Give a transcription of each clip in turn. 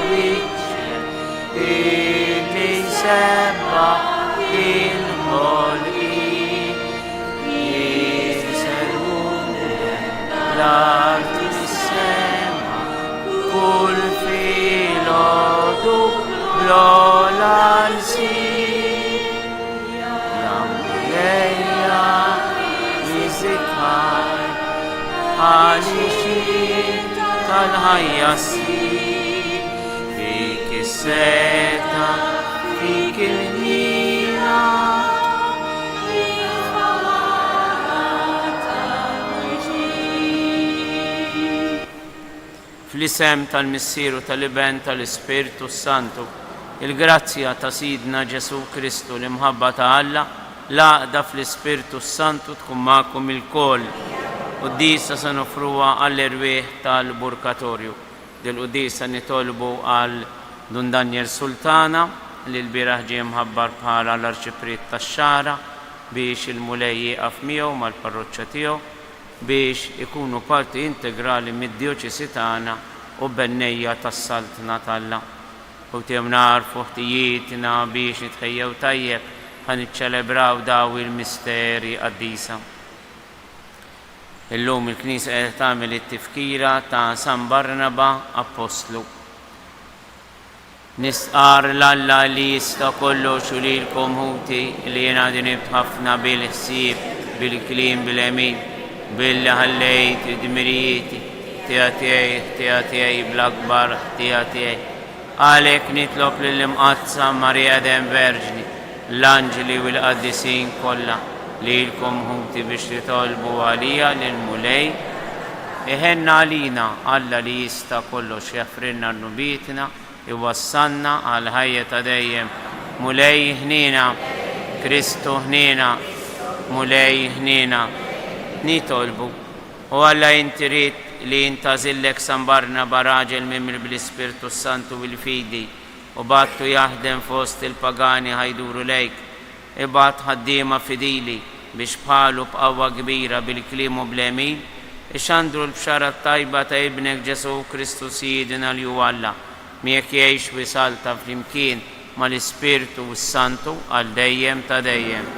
wiċċer illi sebba il-ħolqien l-art is-sema kull filgħodu bl-ogħla nsir l-Ammulejja miżikar għal-ixin tal-ħajja ssir fik is-seta fik il-ħina fl-isem tal-Missieru tal-Iben tal-Ispirtu Santu, il-grazzja ta' Sidna Ġesu Kristu l-imħabba ta' Alla, l-għaqda fl-Ispirtu Santu tkun magħkom il-koll. Qudiesa se nofruha għall-irwieħ tal-Burkatorju. Dil-qudiesa nitolbu għal Dundanjer Sultana li l-bieraħ ġie mħabbar bħala l-Arċipriet tax-Xara biex il-mulej jieqaf miegħu mal-parroċċja tiegħu biex ikunu parti integrali mid-djoċesi tagħna u bennejja tas-Saltna tal-Alla. U tiem narfu ħtijietna biex nitħejjew tajjeb ħa niċċelebraw daw il-misteri qaddisa. Illum il-Knisja qed tagħmel it-tifkira ta' San Barnaba Apostlu. Nisqar l-Alla li jista' kollox u lilkom ħuti li jiena nibt ħafna bil-ħsieb, bil-kliem, bil-emin, billi ħallejt id-dmirijieti tiegħi bl-akbar tiegħi. Għalhekk nitlob lill-imqazza Marija Dem Verġni, l-anġeli u l-qaddisin kollha lilkom ħuti biex titolbu għalija lill-mulej iħenna għalina Alla li jista' kollox jaffrinna rnubietna iwassalna għal ħajja ta' dejjem. Mulej ħnina, Kristu ħnina, mulej ħnina. Nitolbu u Alla inti rid li jintażillek San Barnaba raġel mimli bl-Ispirtu Santu bil-fidi u battu jaħdem fost il-pagani ħajduru lejk. Ibgħat ħaddiema fidili biex bħalu b'qawwa kbira bil-kliem u bl-emin ixandru l-bxara tajba ta' ibnek Ġesu Kristu Sidina li hu Alla miegħek jgħix u jsalta flimkien mal-Ispirtu Santu għal dejjem ta' dejjem.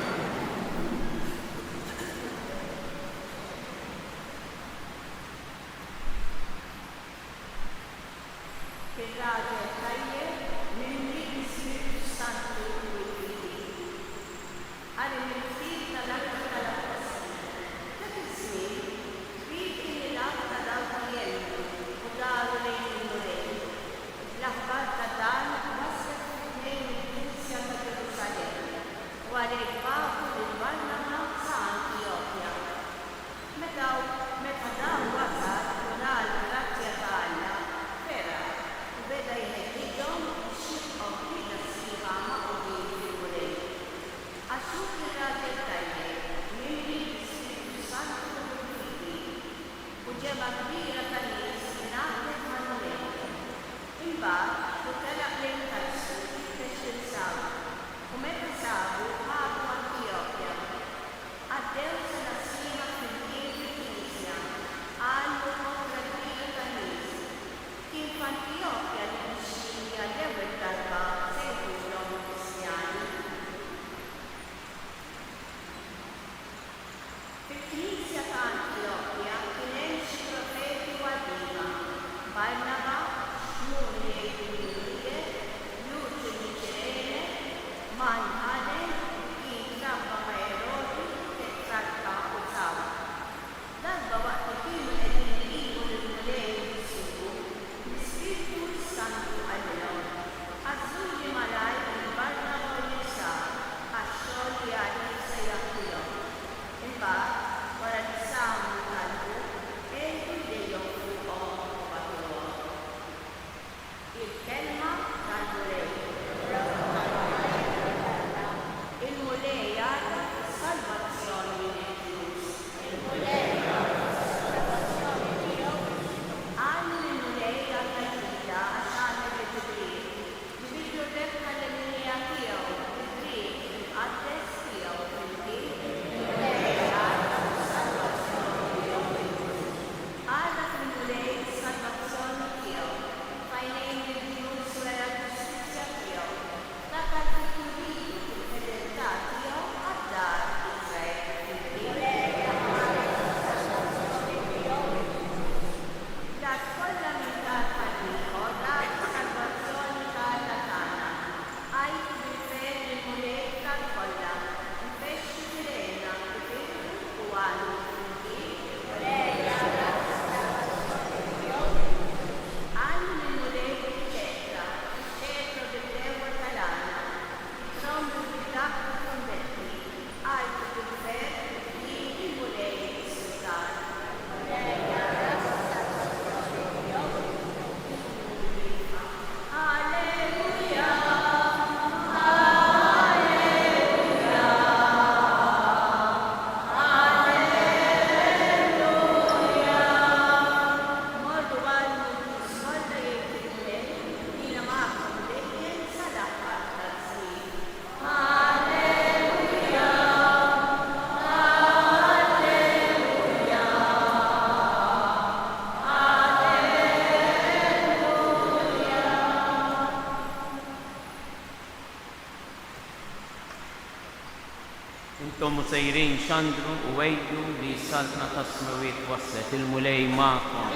انتم مسيرين شندروا وويدوا لصالنا تصمويت وصلت المولاي معكم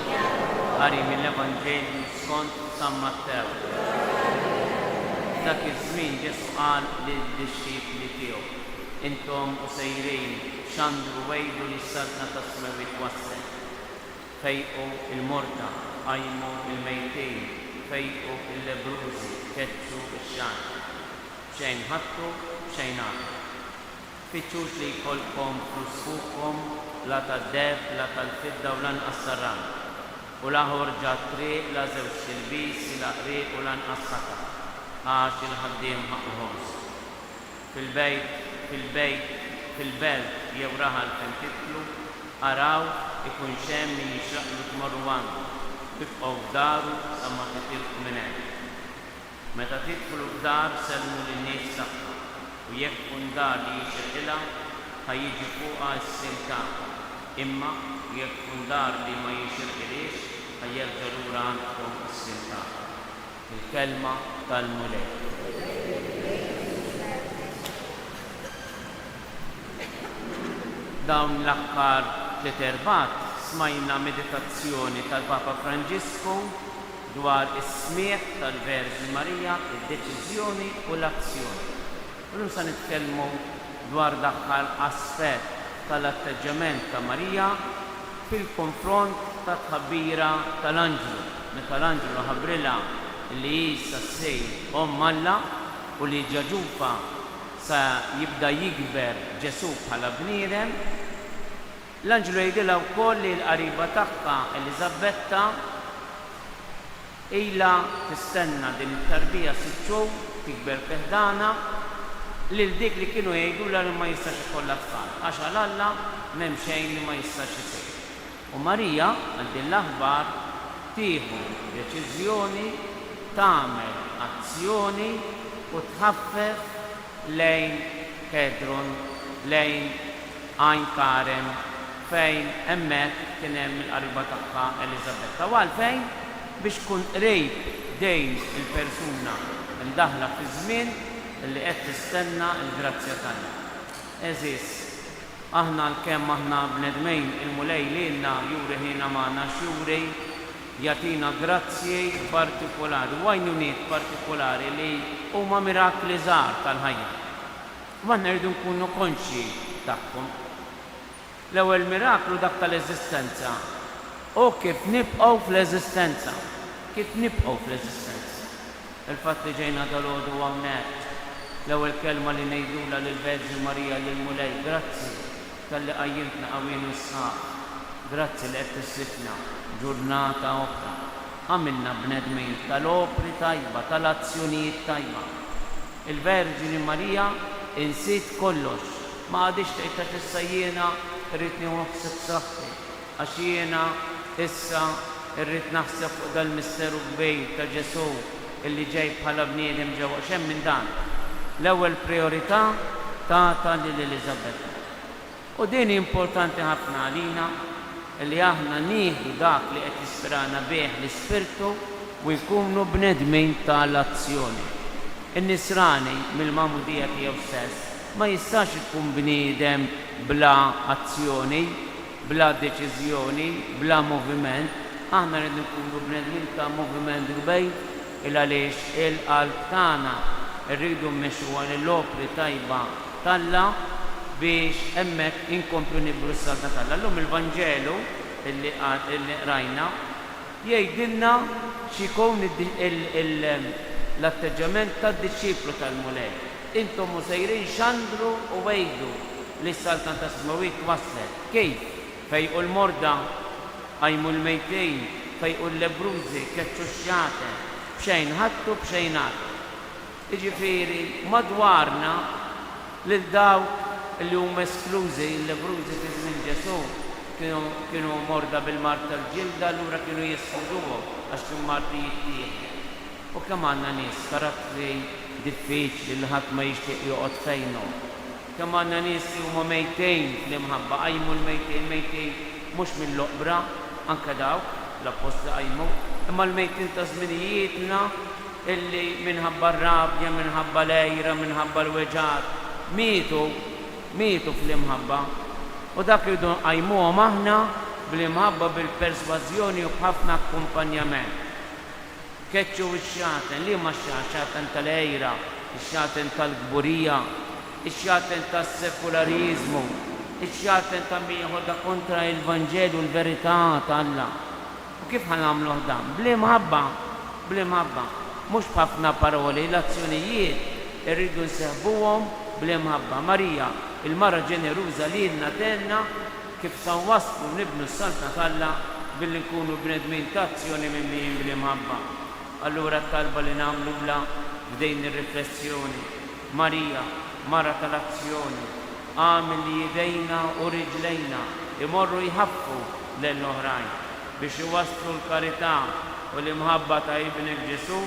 قري من الإفانجيل سكونت سمتاو ذاك الزمين جه سؤال للشيخ اللي فيه انتم مسيرين شندروا وويدوا لصالنا تصمويت وصلت فيقوا المرضى قيموا الميتين فيقوا اللبروزي كتشوا الشعب شين هطوا شين عطوا فتشوش لي كلكم فلوسكم لا تدف لا تلفدة ولا نقصران ولا هورجا طريق لا زوج البيس لا قريق ولا نقصتا عاش الخديم حقهم في البيت يوراها الفنتتلو أراو يكون شام من يشرق لك مروان بقوا في دارو أما تتلقوا منه متى تدخلوا في دار سلموا للناس سقطة ويكون دار يشغلها هيجي فوقها السلطان إما يكون دار لما يشغلش هيرجعوا عندكم السلطان الكلمة كالملاك dawn l-aħħar 3 erbgħat smajna meditazzjoni tal-Papa Franġisku dwar is-smieħ tal-Verġi Marija, id-deċiżjoni u l-azzjoni. Illum se nitkellmu dwar l-aħħar aspett tal-atteġġament ta' Marija fil-konfront ta' tħabbira tal-Anġlu. Meta l-Anġlu ħabbrilha li jisa ssejr Alla u li ġaġufa sa jibda jikber Ġesu bħala bniedem, l-Anġlu jgħidilha wkoll li l-qariba tagħha Eliżabetta ilha tistenna din it-tarbija 6 xhur tikber fiħdana lil dik li kienu jgħidulha li ma jistax ikollha tfal għax għal Alla m'hemm xejn li ma jistax isir. U Marija għal din l-aħbar tieħu deċiżjoni, tagħmel azzjoni u tħaffef lejn Kedron, lejn Għajn Karem, fejn hemmhekk kien hemm il-qariba tagħha Eliżabetta. U għalfejn biex tkun qrib dejn il-persuna imdaħla fi żmien li qed tistenna l-grazzja tagħna. Eżis, aħna l-kemm aħna bnedmejn il-mulej lilna juri ħina magħna xjuri jagħtina grazzji partikolari, għajnuniet partikolari li huma mirakli żgħar tal-ħajja. Ma rridu nkunu konxi tagħhom. L-ewwel miraklu dak tal-eżistenza. U kif nibqgħu fl-eżistenza. Kif nibqgħu fl-eżistenza. Il-fatt li ġejna dalodu hawnhekk. L-ewwel kelma li ngħidula lill-Verġi Marija lill-Mulej, grazzi tal-li qajjimtna qawwien is-saq. Grazzi li qed tissifna ġurnata oħra. Għamilna bnedmin tal-opri tajba, tal-azzjonijiet tajba. Il-Verġi Marija insit kollox. Ma għadix tgħid issa jiena rrid nieħseb saħħi għax jiena issa rrid naħseb fuq dal-misteru kbir ta' Ġesu illi ġej bħala bniedem ġewwa xemm minn dan. L-ewwel priorità tagħta lil Eliżabetta. U din importanti ħafna għalina li aħna nieħdu dak li qed jispirana bih l-Ispirtu u jkunu bnedmin tal-azzjoni. In-nisrani mill-magħmudija tiegħu stess ma jistax ikun bniedem bla azzjoni, bla deċiżjoni, bla moviment. Aħna rridu nkunu bnedmin ta' moviment gbej għaliex il-qalb tagħna rridu mmexxuha lill-opri tajba talla biex hemmhekk inkomplu nibru s-salta talla. Llum il-Vanġelu illi qrajna jgħidilna x'ikun l-atteġġament tad-diċċiplu tal-Mulej. Intom musejrin xandru u wejdu li s-salta ta' Smawit waslet. Kif? Fejqu l-morda, qajmu l-mejtejn, fejqu l-lebrużi, keċċu x-xate, b'xejn ħattu b'xejn ħattu. Jiġifieri madwarna lil dawk li huma esklużi, l-lebrużi fi żmien Ġesu kienu morda bil-mart tal-ġilda, allura kienu jisfuduhom għax kienu marti jittieħed. U kemm għandna nies karattri diffiċli li ħadd ma jixtieq joqgħod fejnhom. Kemm għandna nies li huma mejtejn fl-imħabba, qajmu l-mejtejn mhux mill-oqbra, anke dawk l-apposti qajmu, imma l-mejtejn ta' żminijietna illi minħabba r-rabja, minħabba l-ejra, minħabba l-weġar, mietu mietu fl-imħabba u dak irridu nqajmuhom aħna bl-imħabba bil-persważjoni u b'ħafna akkumpanjament. Keċċu x-xaten, li ma xaten tal-ejra, x-xaten tal-gburija, x-xaten tas-sekularizmu, x-xaten ta' mieħoda kontra il-Vanġelu u l-verità tal-Alla. U kif ħanamlu dan? Bl-imħabba, mhux b'ħafna paroli, l-azzjonijiet irridu nseħbuhom bl-imħabba. Marija, il-mara ġeneruża li lna tenna kif sa waslu nibnu s-salta tal-Alla billi nkunu bnedmin ta' azzjoni minn bl-imħabba. Allura talba li nagħmluha b'dejn ir-riflessjoni. Marija, mara tal-azzjoni, għamil li jidejna u riġlejna imorru jħaffu l-oħrajn biex iwasslu l-karità u l-imħabba ta' ibnek Ġesu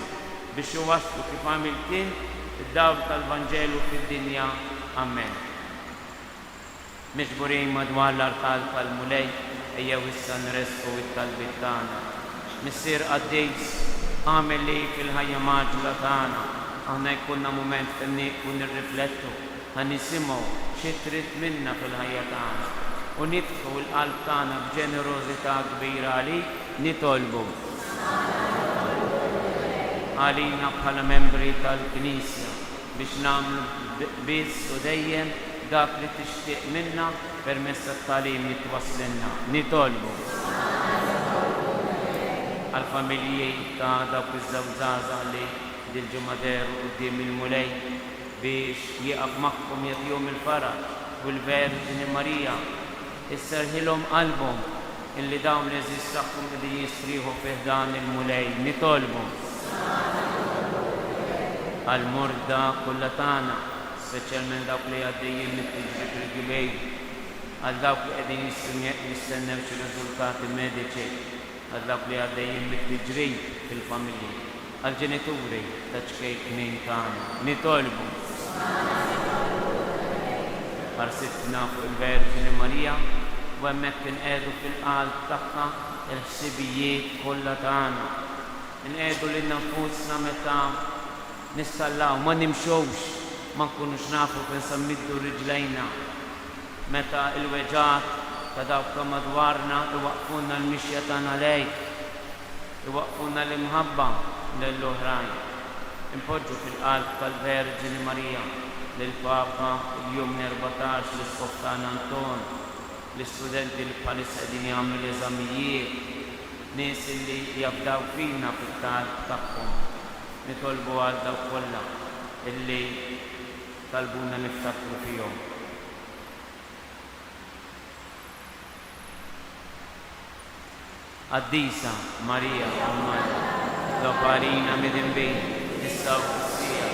biex iwasslu kif għamilt int id-dawl tal-Vanġelu fid-dinja. Amen. Miġburin madwar l-artal tal-mulej ejjew issa nresqu it-talbit tagħna. Missier Qaddejs għamel li fil-ħajja maġla tagħna aħna jkunna mument fejn nieqfu nirriflettu ħanisimgħu xi trid minna fil-ħajja tagħna u niftħu l-qalb tagħna b'ġenerożità kbira għalik nitolbu għalina bħala membri tal-Knisja biex nagħmlu biss u dejjem dak li tixtieq minna permezz tat-tagħlim li twassilna. Nitolbu għall-familji ta' dawk iż-żewġaża li dil-ġimgħa deru quddiem il-mulej biex jieqaf magħhom jagħtihom il-faraġ u l-Verġini Marija isserħilhom qalbhom illi dawn l-eżiż tagħhom qegħdin jistrieħu fih dan il-mulej. Nitolbu għall-murda kollha tagħna, speċjalment dawk li għaddejjin mit-tiġri fil-gibejn, għal dawk li qegħdin jistennew xi riżultati mediċi, għal dawk li għaddejjin mit-tiġri fil-familji, għall-ġenituri ta' ċkejknin tagħna. Nitolbu Parsitna fuq il-Verġini Marija u hemmhekk inqegħdu fil-qalb tagħha il-ħsibijiet kollha tagħna. Inqegħdu lil nfusna meta nistallaw ma nimxewx, ma nkunux nafu fejn se nmiddu riġlejna. Meta l-weġat ta' dawk ta' madwarna iwaqfulna l-mixja tagħna lejk, iwaqfulna l-imħabba lill-oħrajn. Impoġġu fil-qalb tal-Verġini Marija lill-Papa il-jum 14 l-iskof tagħna Anton, l-istudenti li bħalissa qegħdin jagħmlu l-eżamijiet, nies li jabdaw fina fit-talb tagħhom. Nitolbu għal dawk kollha illi talbuna niftakru fihom. Qaddisa Marija Umma Doparina midin bejn nistgħu tissija.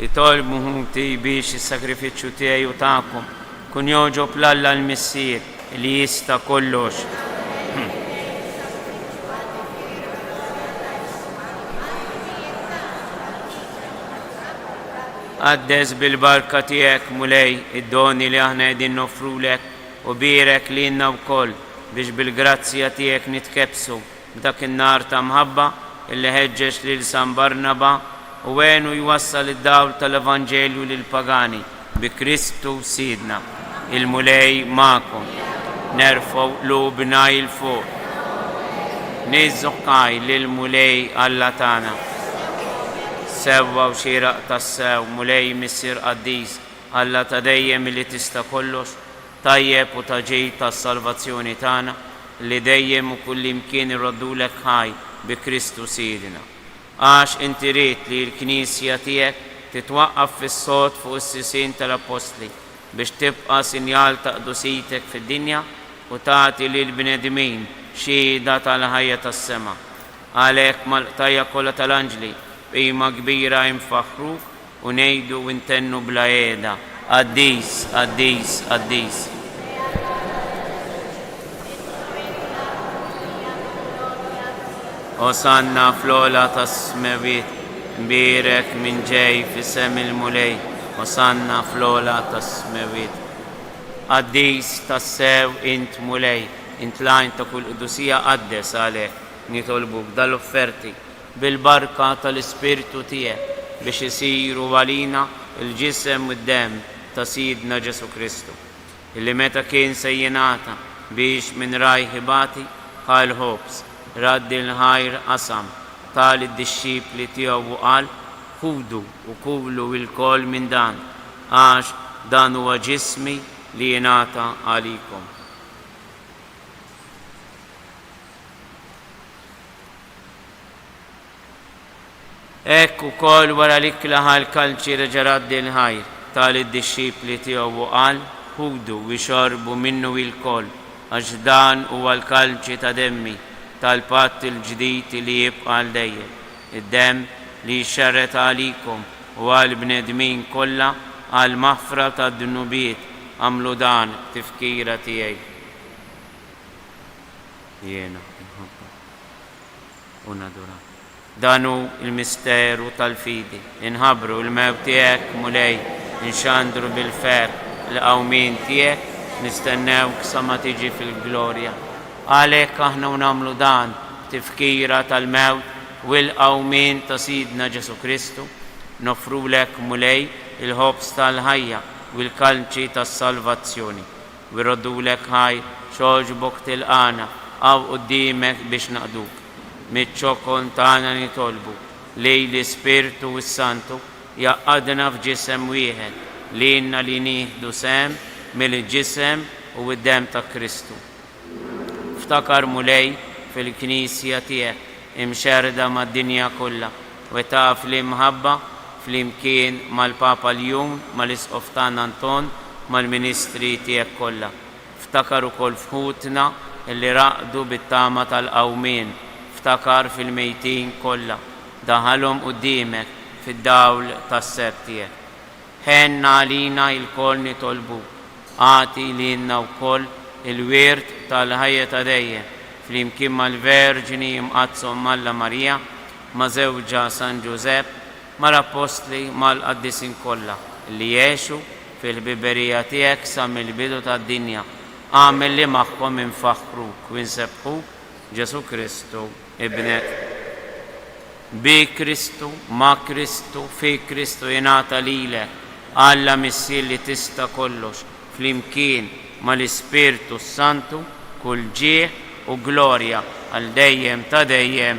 Itolbu biex is-sagrifiċċju tiegħi u tagħkom kun joġob l-Alla l-Missier li jista' kollox. قدس بالبركة تيك مولاي الدوني اللي احنا قاعدين نفرولك وبيرك لينا وكل بيش بالجراتسيا تيك نتكبسو بدك النار تمهبة اللي هجش للسان برنبا وينو يوصل الدولة الإفانجيليو للباغاني بكريستو سيدنا المولاي معكم نرفع قلوبنا الفوق نزقاي للمولاي الله تانا سوا وشيرق تساو مولاي مسير قديس الله تديم اللي تستكلش طيب وتجيت السلفاتيوني تانا اللي ديم وكل يمكن يردولك هاي بكريستو سيدنا عاش انت ريت لي الكنيسية تيك تتوقف في الصوت فوق السيسين الأبوستلي باش تبقى سينيال تقدسيتك في الدنيا وتعطي للبنادمين شهادة على هيئة السماء عليك ملقطية كل الأنجلي قيمة كبيرة ينفخروك ونيدوا وانتنوا بلايدا قديس قديس قديس وصلنا فلولا تسمويت بيرك من جاي في سم المولاي وصلنا فلولا تسمويت قديس تساو انت مولاي انت لا انت كل قدسية قدس عليك نطلبوك ده الوفرتي بالبركة الاسبيرتو تيه باش يصيروا ولينا الجسم والدم تسيدنا جسو كريستو اللي متى كان سيناتا بيش من راي هباتي قال هوبس رد الهاير أسام طال الدشيب لتيو وقال خودوا وقولوا الكل من دان عاش دانوا جسمي ليناتا عليكم ecco kol wara likla kalċi reġarad il-ħajr tal-id-disċipli tiegħu qal ħudu wixorbu minnu il-kol għax dan huwa l-kalċi ta' demmi tal-patt il-ġdid li jibqa' għal dejjem id-demm li jxarret għalikom u għall-bnedmin kollha għal maħfra tad-dunubiet għamlu dan tifkira tiegħi. Jiena unadura. Danu il-misteru tal-fidi, inħabru il-mewt tiegħek mulej, inxandru bil-fer l-qawmin tiegħek, nistennewk sa ma tiġi fil-glorja. Għalhekk aħna nagħmlu dan tifkira tal-mewt u l-qawmin ta' Sidna Ġesu Kristu, nofrulek mulej il-ħobs tal-ħajja u l-kalċi tas-salvazzjoni. U jroddulek ħaj xoġbok tilqana għaw qudiemek biex naqduk. Mitċokon tagħna nitolbu li l-Ispirtu u s-Santu jaqadna f'ġisem wieħed li inna li nieħdu sem mill-ġisem u d-dem ta' Kristu. Ftakar mulej fil-Knisja tiegħek imxerda mad-dinja kollha u taf li mħabba flimkien mal-Papa Ljum, mal-Isqof tagħna Anton, mal-Ministri tiegħek kollha. Ftakar ukoll fħutna illi raqdu bit-tama tal-qawmien. Ftakar fil-mejtin kollha, daħalhom qudiemek fid-dawl tas-ser tiegħek. Ħenna għalina il-koll nitolbu, għati lilna wkoll il-wirt tal-ħajja ta' dejjem flimkien mal-Verġini imqazzhom Malla Marija, ma' żewġa San Ġusepp, mal-Apostli mal-qaddisin kollha li jgħixu fil-biberija tiegħek sa mill-bidu tad-dinja. Għamel li magħhom infaħruk u nsebħuk Ġesu Kristu ibnek. Bi Kristu, ma' Kristu, fi Kristu jingħata lilek Alla missir li tista' kollox flimkien mal-Ispirtu Santu kull ġieħ u glorja għal dejjem ta' dejjem.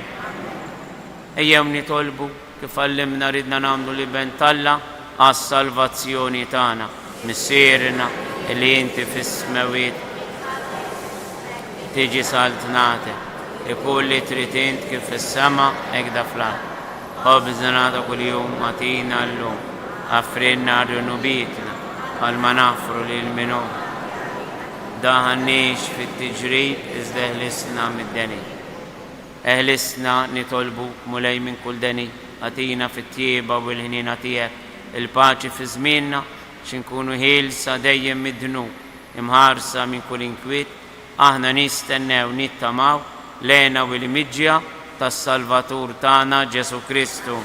Ejjew nitolbu kif għallimna ridna nagħmlu li bentalla għas-salvazzjoni tagħna missierna li inti fis-smawiet tiġi saltnate ikun li trid int kif fis-sema hekk da fl-ard. Ħobżna ta' kuljum atina llum, għafrinna dhunubietna għal ma nagħfru lil minhom. Daħannix fit-tiġrid iżda eħlisna mid-deni. Eħlisna nitolbu mulej minn kull deni, għatina fit-tjieba u l-ħnina tiegħek il-paċi fi żmienna x'inkunu ħielsa dejjem mid-dnub, imħarsa minn kull inkwiet. Aħna nistennew nittamaw lejna u l-miġja tas-Salvatur tagħna Ġesu Kristu.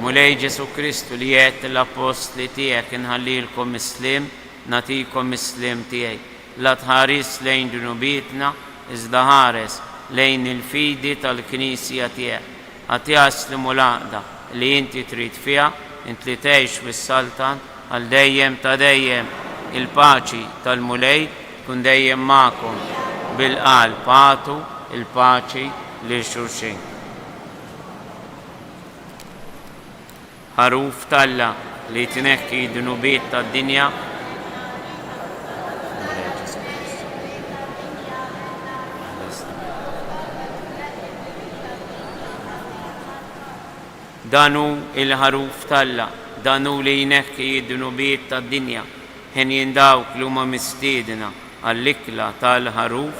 مولاي جيسو كريستو ليات الأبوستل تيك نهليلكم مسلم نتيكم مسلم تيك لا تهاريس لين دنوبيتنا ازدهارس لين الفيدي الكنيسية تيك أتياس الملاقدة اللي انت تريد فيها انت اللي تعيش بالسلطان الدايم تدايم الباچي تالمولاي كن دايم معكم بالقال باتو الباچي للشوشين حروف تلا اللي تنكي دنوبيت الدنيا دانو الحروف تلا دانو اللي ينكي دنوبيت الدنيا هن ينداو كلمة مستيدنا اللكلة تال حروف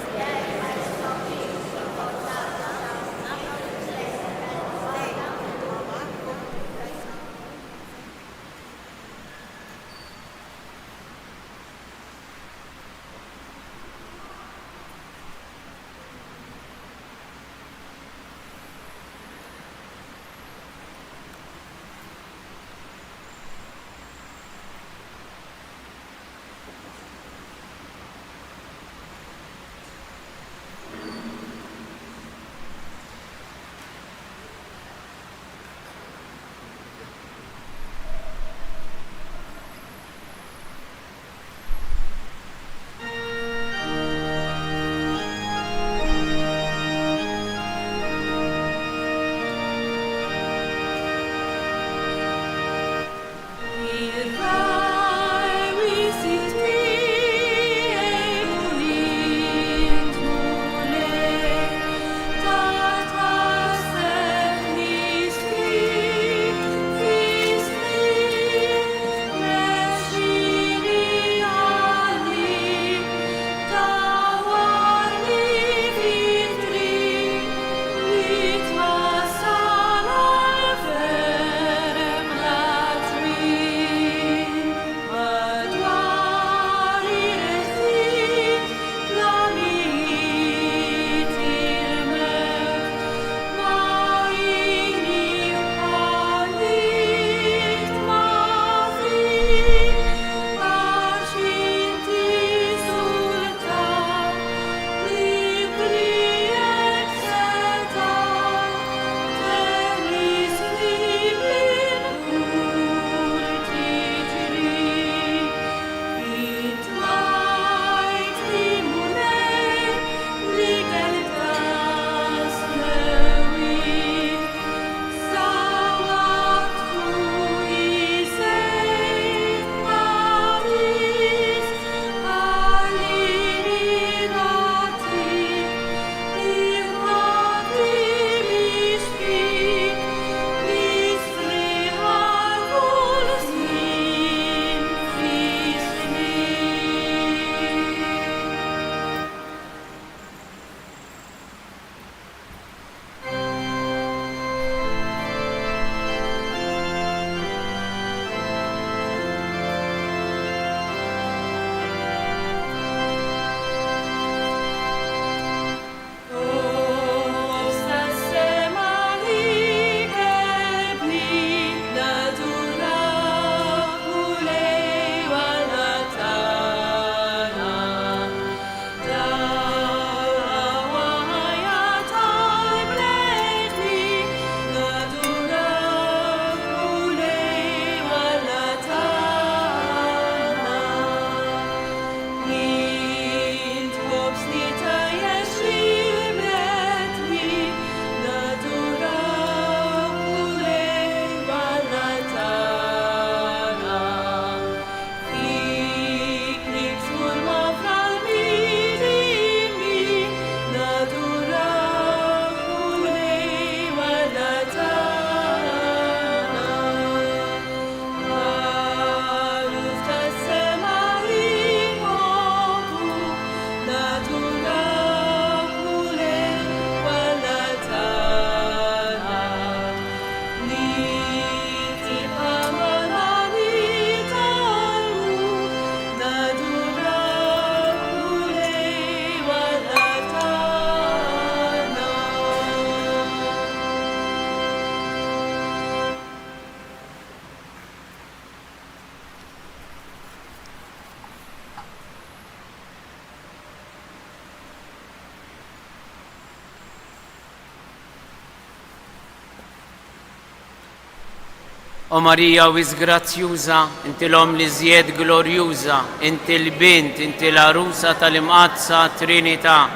O Marija wisgrazzjuża, inti l-om li żjed glorjuża, inti l-bint, inti l-arusa tal-imqazza Trinità.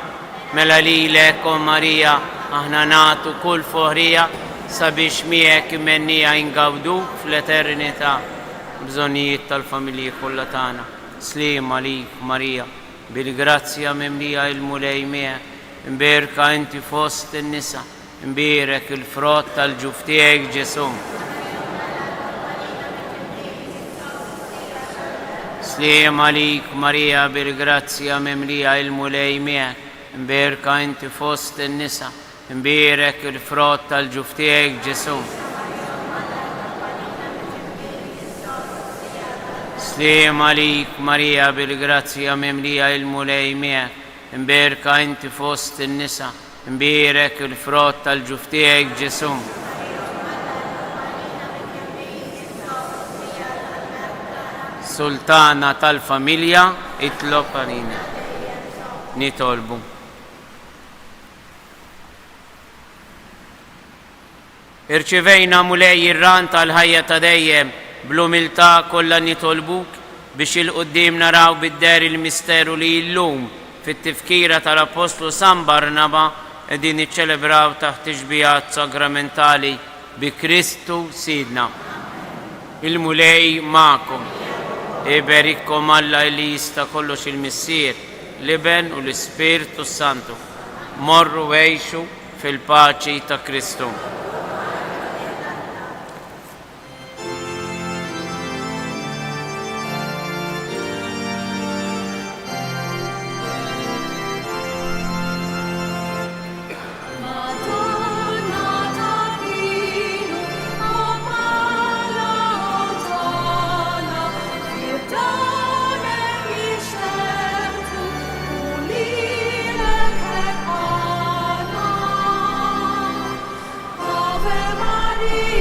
Mela lilek, o Marija, aħna nagħtu kull foħrija sabiex miegħek imennija ingawdu fl-eternità. Bżonnijiet tal-familji kollha tagħna. Slim għalik, Marija, bil-grazzja mimlija il-mulej miegħek, imberka inti fost in-nisa, imbierek il-frott tal-ġuf tiegħek Ġesu. Slim għalik, Marija, bil-grazzja mimlija il-mulej miegħek, imberka inti fost in-nisa, imbierek il-frott tal-ġuf tiegħek Ġesu. Slim għalik, Marija, bil-grazzja mimlija il-mulej miegħek, imberka inti fost in-nisa, imbierek il-frott tal-ġuf tiegħek Ġesu. Sultana tal-familja, itlob għalina. Nitolbu. Irċivejna mulej ir-ran tal-ħajja ta' dejjem, bl-umiltà kollha nitolbuk biex il-qudiem naraw bid-der il-misteru li llum fit-tifkira tal-Apostlu San Barnaba qegħdin niċċelebraw taħt ixbijat sagramentali bi Kristu Sidna. Il-mulej magħkom. Iberikkom Alla li jista' kollox il-Missier, l-Iben u l-Ispirtu Santu. Morru għejxu fil-paċi ta' Kristu. Ave Maria.